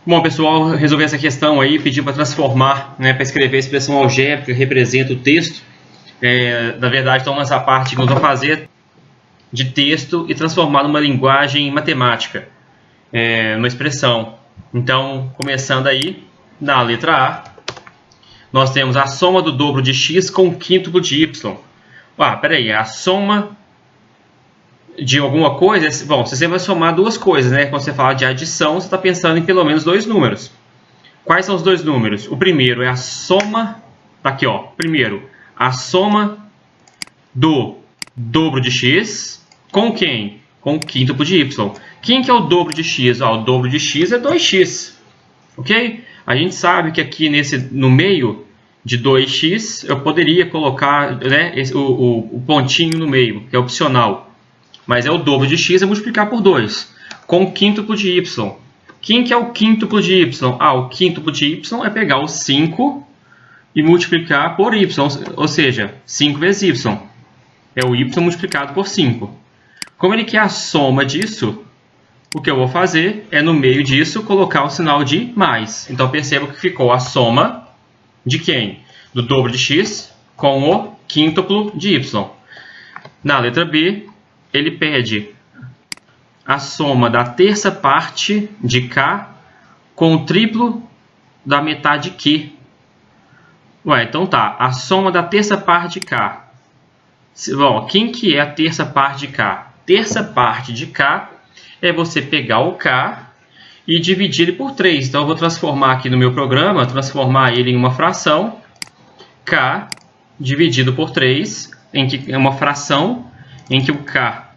Bom, pessoal, resolvi essa questão aí, pedi para transformar, para escrever a expressão algébrica que representa o texto. Na verdade, então, nessa parte que nós vamos fazer de texto e transformar numa linguagem matemática, numa expressão. Então, começando aí, na letra A, nós temos a soma do dobro de x com o quíntuplo de y. Peraí, a soma de alguma coisa, bom, você vai somar duas coisas, né? Quando você fala de adição, você está pensando em pelo menos dois números. Quais são os dois números? O primeiro é a soma, tá aqui, ó. Primeiro, a soma do dobro de x com quem? Com o quíntuplo de y. Quem que é o dobro de x? O dobro de x é 2x, ok? A gente sabe que aqui no meio de 2x eu poderia colocar, né, o pontinho no meio, que é opcional. Mas é o dobro de x é multiplicar por 2, com o quíntuplo de y. Quem que é o quíntuplo de y? O quíntuplo de y é pegar o 5 e multiplicar por y, ou seja, 5 vezes y. É o y multiplicado por 5. Como ele quer a soma disso, o que eu vou fazer é, no meio disso, colocar o sinal de mais. Então, perceba que ficou a soma de quem? Do dobro de x com o quíntuplo de y. Na letra B, ele pede a soma da terça parte de k com o triplo da metade de q. Então tá, a soma da terça parte de k. Bom, quem que é a terça parte de k? Terça parte de k é você pegar o k e dividir ele por 3. Então eu vou transformar aqui no meu programa, transformar ele em uma fração, k dividido por 3, em que é uma fração em que o k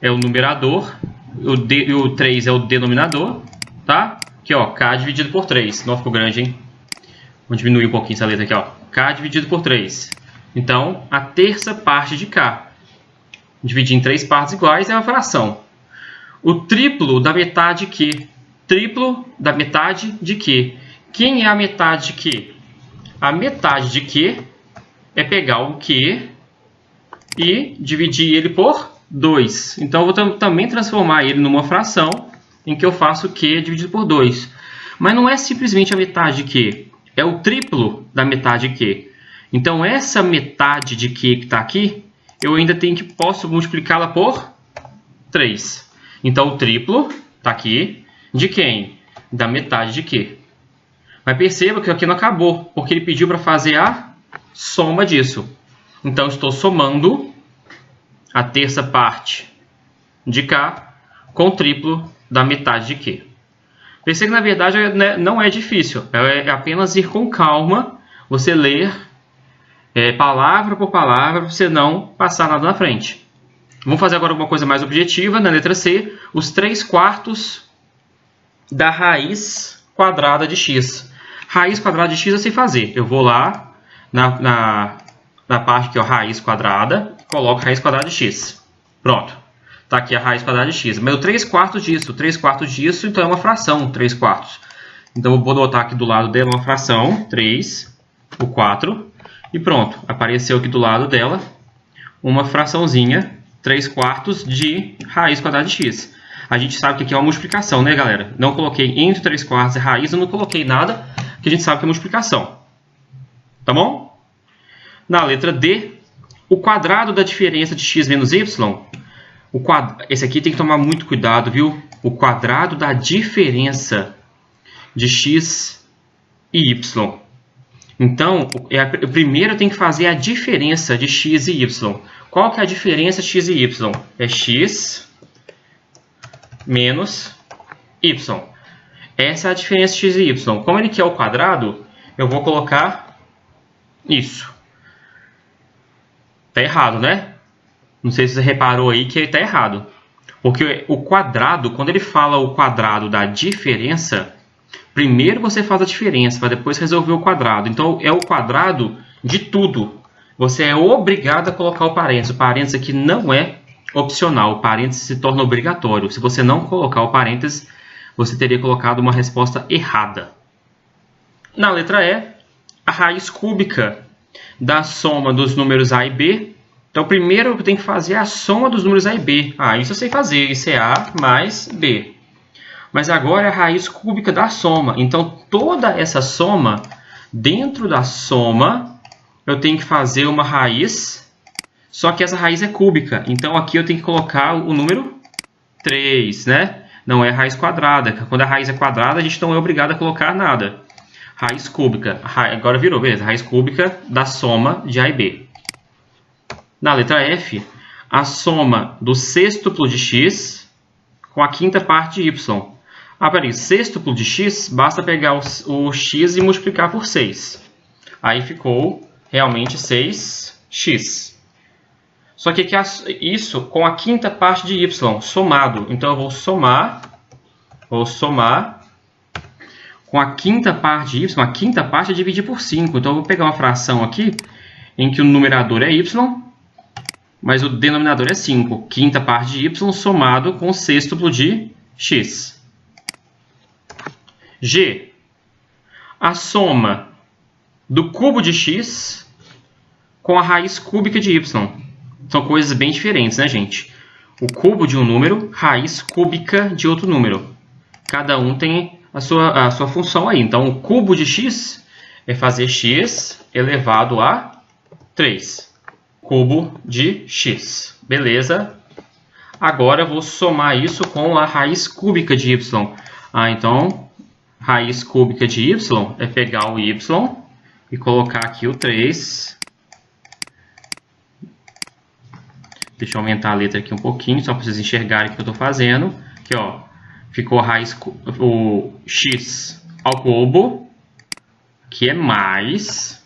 é o numerador e o 3 é o denominador, tá? Aqui, ó, k dividido por 3. Não ficou grande, hein? Vou diminuir um pouquinho essa letra aqui, ó. K dividido por 3. Então, a terça parte de k. Dividir em 3 partes iguais é uma fração. O triplo da metade de q. Triplo da metade de q. Quem é a metade de q? A metade de q é pegar o q e dividir ele por 2. Então, eu vou também transformar ele numa fração em que eu faço q dividido por 2. Mas não é simplesmente a metade de q. É o triplo da metade de q. Então, essa metade de q que está aqui, eu ainda posso multiplicá-la por 3. Então, o triplo está aqui de quem? Da metade de q. Mas perceba que aqui não acabou, porque ele pediu para fazer a soma disso. Então, estou somando a terça parte de k com o triplo da metade de q. Perceba que, na verdade, não é difícil. É apenas ir com calma, você ler palavra por palavra, para você não passar nada na frente. Vamos fazer agora alguma coisa mais objetiva. Na letra C, os 3/4 da raiz quadrada de x. Raiz quadrada de x eu sei fazer. Eu vou lá na parte que é a raiz quadrada, coloco raiz quadrada de x. Pronto. Está aqui a raiz quadrada de x. Mas o 3/4 disso. 3/4 disso, então é uma fração, 3/4. Então eu vou botar aqui do lado dela uma fração, 3, o 4. E pronto. Apareceu aqui do lado dela uma fraçãozinha, 3/4 de raiz quadrada de x. A gente sabe que aqui é uma multiplicação, né, galera? Não coloquei entre 3/4 e raiz, eu não coloquei nada, que a gente sabe que é multiplicação. Tá bom? Na letra D, o quadrado da diferença de x menos y. Esse aqui tem que tomar muito cuidado, viu? O quadrado da diferença de x e y. Então, primeiro eu tenho que fazer a diferença de x e y. Qual que é a diferença de x e y? É x menos y. Essa é a diferença de x e y. Como ele quer o quadrado, eu vou colocar isso. Tá errado, né? Não sei se você reparou aí que está errado. Porque o quadrado, quando ele fala o quadrado da diferença, primeiro você faz a diferença, para depois resolver o quadrado. Então, é o quadrado de tudo. Você é obrigado a colocar o parênteses. O parênteses aqui não é opcional. O parênteses se torna obrigatório. Se você não colocar o parênteses, você teria colocado uma resposta errada. Na letra E, a raiz cúbica da soma dos números A e B. Então, primeiro eu tenho que fazer a soma dos números A e B. Isso eu sei fazer. Isso é A mais B. Mas agora é a raiz cúbica da soma. Então, toda essa soma, dentro da soma, eu tenho que fazer uma raiz, só que essa raiz é cúbica. Então, aqui eu tenho que colocar o número 3, né? Não é raiz quadrada. Quando a raiz é quadrada, a gente não é obrigado a colocar nada. Raiz cúbica. Agora virou, beleza? Raiz cúbica da soma de A e B. Na letra F, a soma do sextuplo de x com a quinta parte de y. Peraí, sextuplo de x, basta pegar o x e multiplicar por 6. Aí ficou realmente 6x. Só que isso com a quinta parte de y, somado. Então eu vou somar com a quinta parte de y. A quinta parte é dividir por 5. Então eu vou pegar uma fração aqui em que o numerador é y, mas o denominador é 5. Quinta parte de y somado com o sextuplo de x. G. A soma do cubo de x com a raiz cúbica de y. São coisas bem diferentes, né, gente? O cubo de um número, raiz cúbica de outro número. Cada um tem a sua função aí. Então, o cubo de x é fazer x elevado a 3. Cubo de x. Beleza? Agora, eu vou somar isso com a raiz cúbica de y. Então, raiz cúbica de y é pegar o y e colocar aqui o 3. Deixa eu aumentar a letra aqui um pouquinho, só para vocês enxergarem o que eu estou fazendo. Aqui, ó, ficou o x ao cubo, que é mais...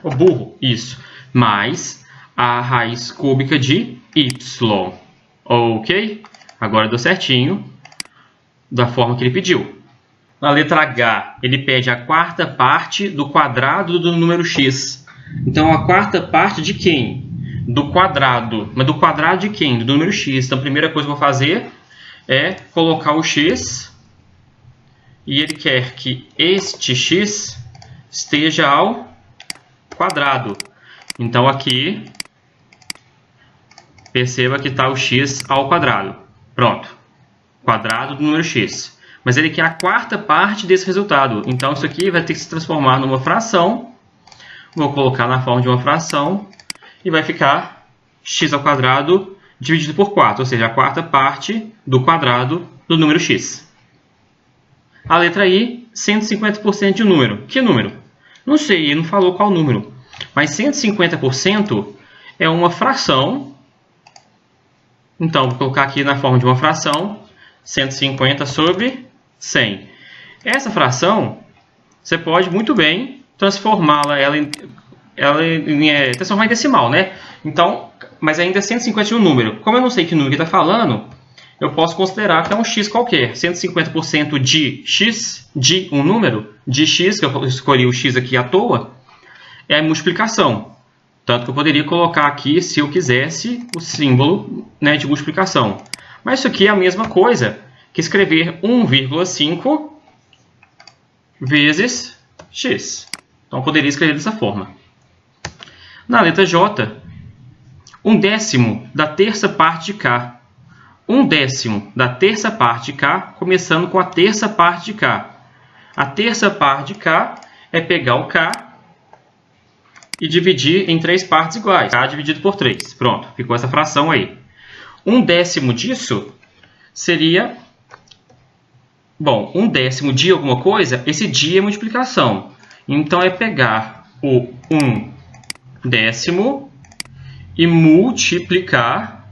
O burro, isso. Mais a raiz cúbica de y. Ok? Agora deu certinho, da forma que ele pediu. Na letra H, ele pede a quarta parte do quadrado do número x. Então, a quarta parte de quem? Do quadrado. Mas do quadrado de quem? Do número x. Então, a primeira coisa que eu vou fazer é colocar o x. E ele quer que este x esteja ao quadrado. Então, aqui, perceba que está o x ao quadrado. Pronto. Quadrado do número x. Mas ele quer a quarta parte desse resultado. Então, isso aqui vai ter que se transformar numa fração. Vou colocar na forma de uma fração. E vai ficar x ao quadrado dividido por 4. Ou seja, a quarta parte do quadrado do número x. A letra I, 150% de um número. Que número? Não sei, ele não falou qual número. Mas 150% é uma fração. Então, vou colocar aqui na forma de uma fração. 150 sobre 100. Essa fração, você pode muito bem transformá-la transformar em decimal, né? Então, mas ainda é 150 de um número. Como eu não sei que número que está falando, eu posso considerar que é um x qualquer. 150% de x, de um número, de x, que eu escolhi o x aqui à toa, é a multiplicação. Tanto que eu poderia colocar aqui, se eu quisesse, o símbolo, né, de multiplicação. Mas isso aqui é a mesma coisa que escrever 1,5 vezes x. Então, eu poderia escrever dessa forma. Na letra J, 1/10 da terça parte de k. 1/10 da terça parte de k, começando com a terça parte de k. A terça parte de k é pegar o k e dividir em 3 partes iguais. K dividido por 3. Pronto, ficou essa fração aí. 1/10 disso seria... Bom, 1/10 de alguma coisa, esse de é multiplicação. Então, é pegar o 1/10 e multiplicar.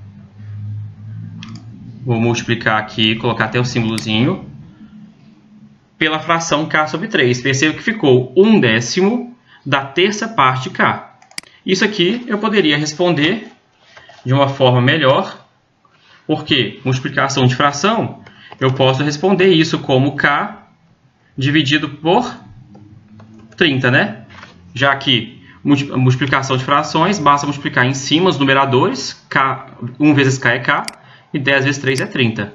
Vou multiplicar aqui, colocar até o símbolozinho. Pela fração k sobre 3. Perceba que ficou 1/10 da terça parte de k. Isso aqui eu poderia responder de uma forma melhor. Porque multiplicação de fração, eu posso responder isso como k dividido por 30, né? Já que multiplicação de frações, basta multiplicar em cima os numeradores. 1 vezes k é k e 10 vezes 3 é 30.